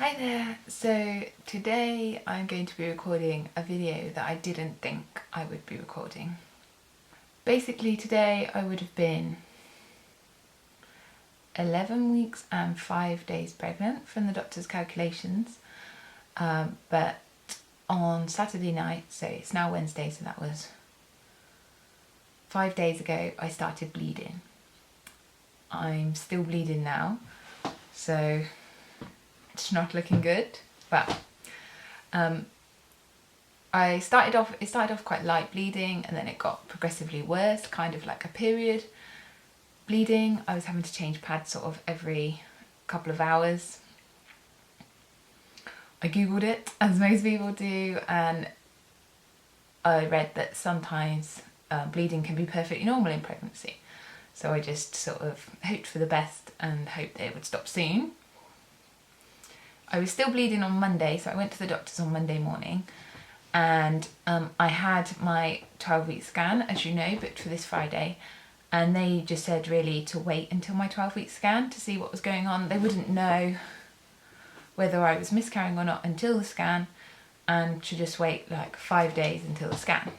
Hi there! So today I'm going to be recording a video that I didn't think I would be recording. Basically today I would have been 11 weeks and 5 days pregnant from the doctor's calculations, but on Saturday night, so it's now Wednesday, so that was 5 days ago, I started bleeding. I'm still bleeding now, so it's not looking good, but it started off quite light bleeding, and then it got progressively worse, kind of like a period bleeding. I was having to change pads sort of every couple of hours. I googled it, as most people do, and I read that sometimes bleeding can be perfectly normal in pregnancy. So I just sort of hoped for the best and hoped that it would stop soon. I was still bleeding on Monday, so I went to the doctor's on Monday morning, and I had my 12-week scan, as you know, booked for this Friday, and they just said really to wait until my 12-week scan to see what was going on. They wouldn't know whether I was miscarrying or not until the scan, and to just wait like 5 days until the scan.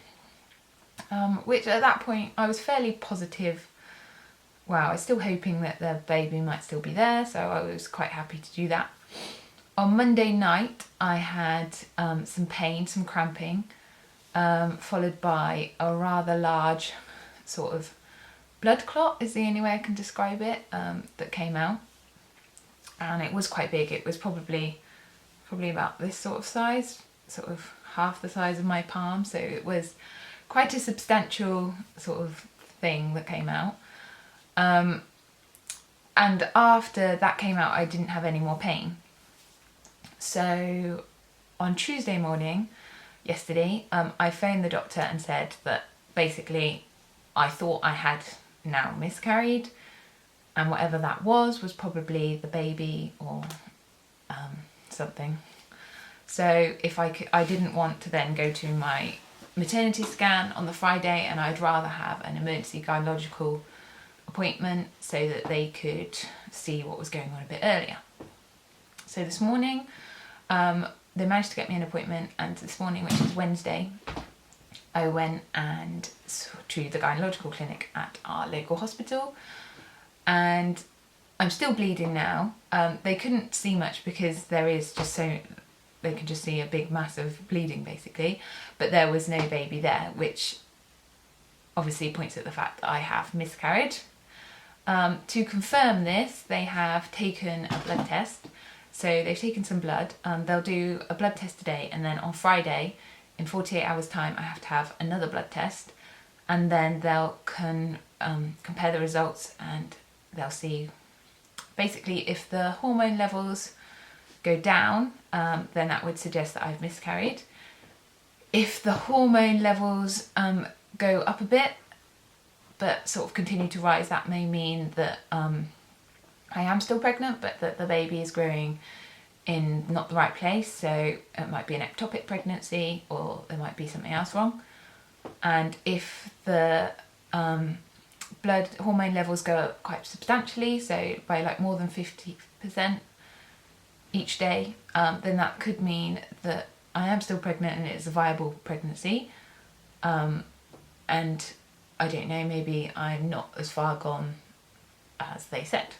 Which at that point I was fairly positive. Well, I was still hoping that the baby might still be there, so I was quite happy to do that. On Monday night I had some pain, some cramping, followed by a rather large sort of blood clot is the only way I can describe it, that came out. And it was quite big. It was probably about this sort of size, sort of half the size of my palm, so it was quite a substantial sort of thing that came out. And after that came out I didn't have any more pain. So on Tuesday morning, yesterday, I phoned the doctor and said that basically I thought I had now miscarried, and whatever that was probably the baby or something. So if I didn't want to then go to my maternity scan on the Friday, and I'd rather have an emergency gynecological appointment so that they could see what was going on a bit earlier. So this morning they managed to get me an appointment, and this morning, which is Wednesday, I went to the gynecological clinic at our local hospital, and I'm still bleeding now. They couldn't see much because there is just they can just see a big mass of bleeding basically, but there was no baby there, which obviously points at the fact that I have miscarried. To confirm this, they have taken a blood test. So they've taken some blood. They'll do a blood test today, and then on Friday, in 48 hours time, I have to have another blood test, and then they'll compare the results, and they'll see basically if the hormone levels go down, then that would suggest that I've miscarried. If the hormone levels go up a bit but sort of continue to rise, that may mean that I am still pregnant, but that the baby is growing in not the right place, so it might be an ectopic pregnancy, or there might be something else wrong. And if the blood hormone levels go up quite substantially, so by like more than 50% each day, then that could mean that I am still pregnant and it's a viable pregnancy. And I don't know, maybe I'm not as far gone as they said.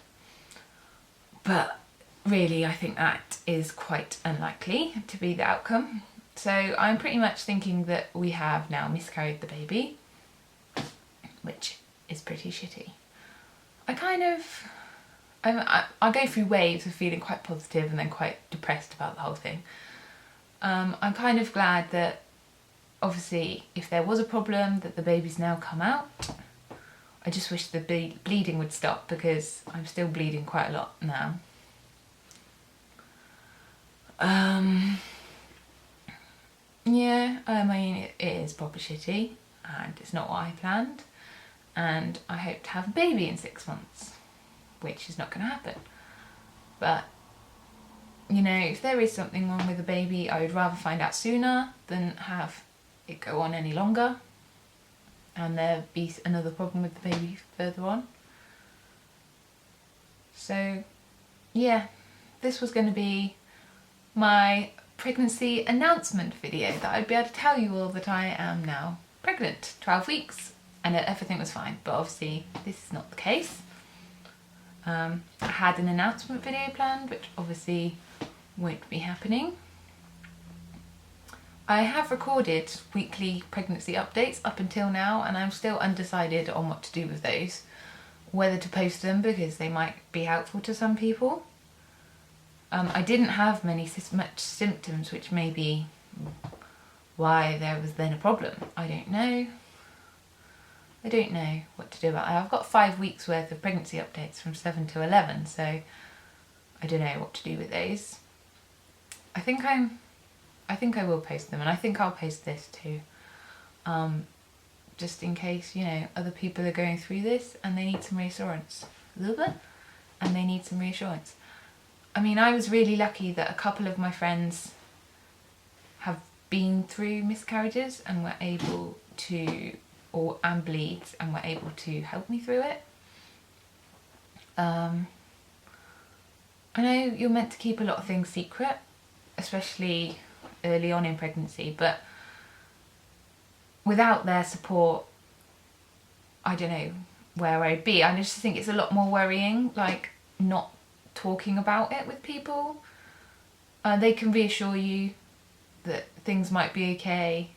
But really, I think that is quite unlikely to be the outcome. So I'm pretty much thinking that we have now miscarried the baby, which is pretty shitty. I go through waves of feeling quite positive and then quite depressed about the whole thing. I'm kind of glad that, obviously, if there was a problem, that the baby's now come out. I just wish the bleeding would stop, because I'm still bleeding quite a lot now. Yeah, I mean, it is proper shitty, and it's not what I planned, and I hope to have a baby in 6 months, which is not going to happen. But, you know, if there is something wrong with the baby, I would rather find out sooner than have it go on any longer and there be another problem with the baby further on. So yeah, this was going to be my pregnancy announcement video that I'd be able to tell you all that I am now pregnant, 12 weeks, and that everything was fine. But obviously this is not the case. I had an announcement video planned, which obviously won't be happening. I have recorded weekly pregnancy updates up until now, and I'm still undecided on what to do with those. Whether to post them because they might be helpful to some people. I didn't have much symptoms, which may be why there was then a problem. I don't know. I don't know what to do about that. I've got 5 weeks worth of pregnancy updates from 7 to 11, so I don't know what to do with those. I think I will post them, and I think I'll post this too. Just in case, you know, other people are going through this and they need some reassurance. And they need some reassurance. I mean, I was really lucky that a couple of my friends have been through miscarriages and were able to, and bleeds, and were able to help me through it. I know you're meant to keep a lot of things secret, especially early on in pregnancy, but without their support, I don't know where I'd be. I just think it's a lot more worrying, like not talking about it with people. They can reassure you that things might be okay,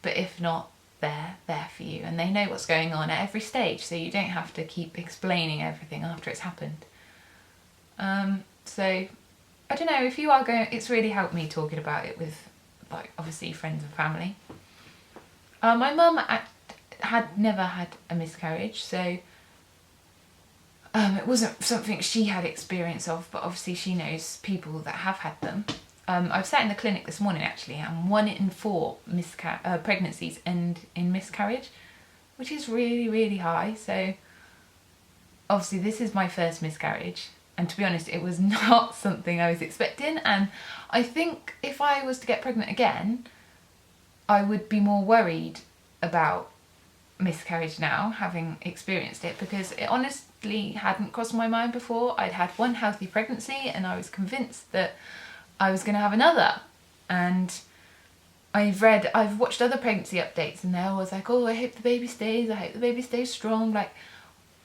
but if not, they're there for you, and they know what's going on at every stage, so you don't have to keep explaining everything after it's happened. So I don't know, if you are going, it's really helped me talking about it with, like, obviously friends and family. My mum had never had a miscarriage, so it wasn't something she had experience of, but obviously she knows people that have had them. I've sat in the clinic this morning actually, and 1 in 4 pregnancies end in miscarriage, which is really, really high. So obviously this is my first miscarriage, and to be honest, it was not something I was expecting. And I think if I was to get pregnant again, I would be more worried about miscarriage now, having experienced it, because it honestly hadn't crossed my mind before. I'd had 1 healthy pregnancy and I was convinced that I was going to have another. And I've watched other pregnancy updates, and they're always like, oh, I hope the baby stays, I hope the baby stays strong. Like,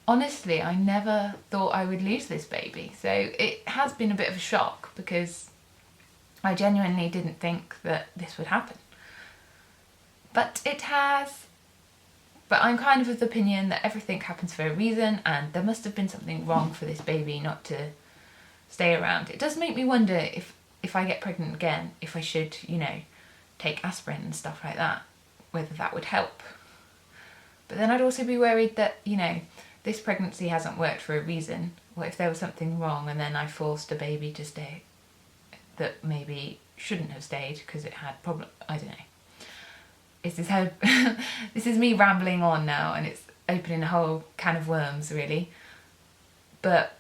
honestly, I never thought I would lose this baby. So it has been a bit of a shock, because I genuinely didn't think that this would happen. But it has. But I'm kind of the opinion that everything happens for a reason, and there must have been something wrong for this baby not to stay around. It does make me wonder if I get pregnant again, if I should, you know, take aspirin and stuff like that, whether that would help. But then I'd also be worried that, you know, this pregnancy hasn't worked for a reason. What if there was something wrong and then I forced a baby to stay that maybe shouldn't have stayed because it had problems? I don't know. This is me rambling on now, and it's opening a whole can of worms, really. But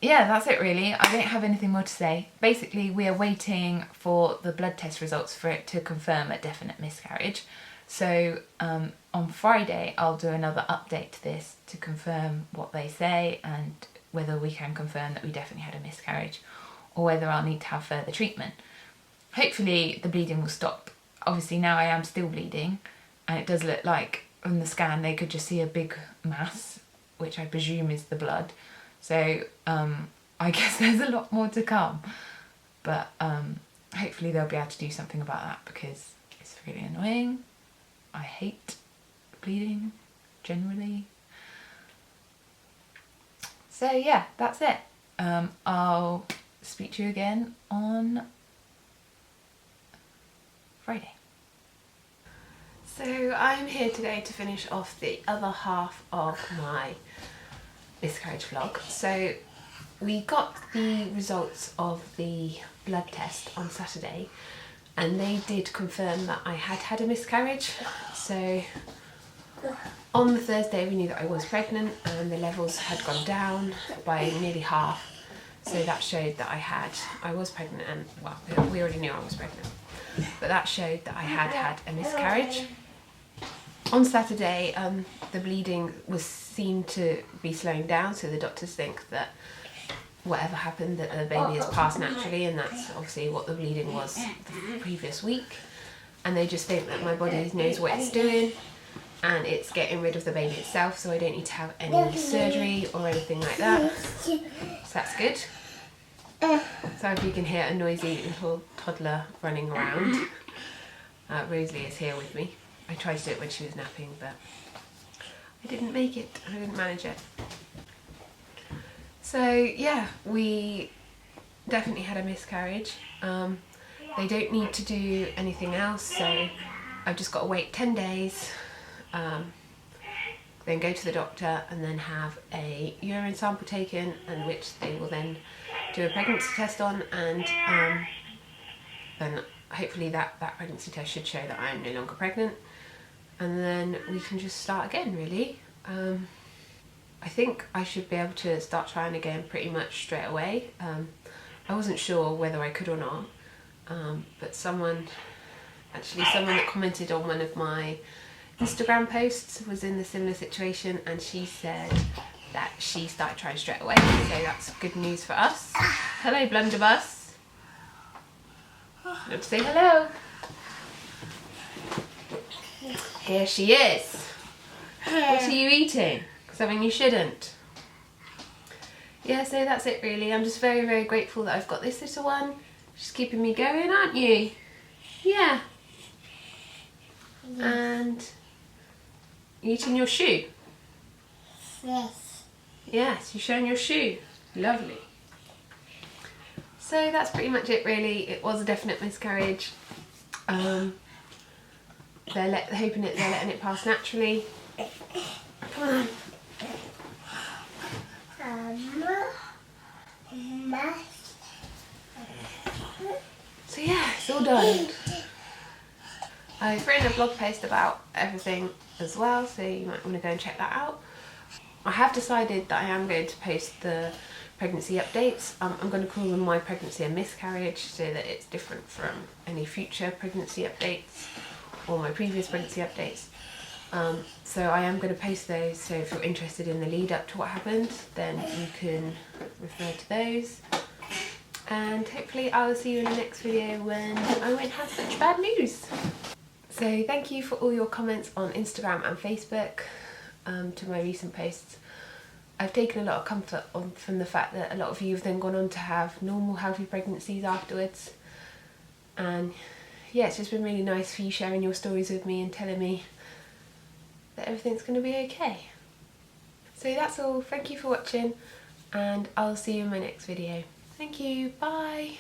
yeah, that's it really. I don't have anything more to say. Basically, we are waiting for the blood test results for it to confirm a definite miscarriage. So on Friday, I'll do another update to this to confirm what they say and whether we can confirm that we definitely had a miscarriage, or whether I'll need to have further treatment. Hopefully the bleeding will stop. Obviously now I am still bleeding, and it does look like on the scan they could just see a big mass, which I presume is the blood. So I guess there's a lot more to come, but hopefully they'll be able to do something about that, because it's really annoying. I hate bleeding generally. So yeah, that's it. I'll speak to you again on Friday. So I'm here today to finish off the other half of my miscarriage vlog. So we got the results of the blood test on Saturday, and they did confirm that I had had a miscarriage. So on the Thursday we knew that I was pregnant, and the levels had gone down by nearly half. So that showed that I was pregnant, and well, we already knew I was pregnant, but that showed that I had had a miscarriage. On Saturday, the bleeding was seen to be slowing down, so the doctors think that whatever happened, that the baby has passed naturally, and that's obviously what the bleeding was the previous week. And they just think that my body knows what it's doing and it's getting rid of the baby itself, so I don't need to have any surgery or anything like that. So that's good. So if you can hear a noisy little toddler running around, Rosalie is here with me. I tried to do it when she was napping, but I didn't make it. I didn't manage it. So yeah, we definitely had a miscarriage. They don't need to do anything else, so I've just got to wait 10 days, then go to the doctor and then have a urine sample taken, and which they will then do a pregnancy test on, and then hopefully that pregnancy test should show that I am no longer pregnant, and then we can just start again, really. I think I should be able to start trying again pretty much straight away. I wasn't sure whether I could or not, but someone that commented on one of my Instagram posts was in the similar situation, and she said that she started trying straight away, so that's good news for us. Hello, Blunderbuss. You want to say hello? Here she is. What are you eating? Something you shouldn't. Yeah, so that's it really. I'm just very, very grateful that I've got this little one. She's keeping me going, aren't you? Yeah. And you eating your shoe? Yes. Yes, you're showing your shoe. Lovely. So that's pretty much it really. It was a definite miscarriage. They're hoping they're letting it pass naturally. Come on. So yeah, it's all done. I've written a blog post about everything as well, so you might want to go and check that out. I have decided that I am going to post the pregnancy updates. I'm going to call them my pregnancy and miscarriage, so that it's different from any future pregnancy updates or my previous pregnancy updates. So I am going to post those, so if you're interested in the lead up to what happened, then you can refer to those. And hopefully I will see you in the next video when I won't have such bad news. So thank you for all your comments on Instagram and Facebook to my recent posts. I've taken a lot of comfort from the fact that a lot of you have then gone on to have normal healthy pregnancies afterwards. And yeah, it's just been really nice for you sharing your stories with me and telling me that everything's going to be okay. So that's all. Thank you for watching, and I'll see you in my next video. Thank you. Bye.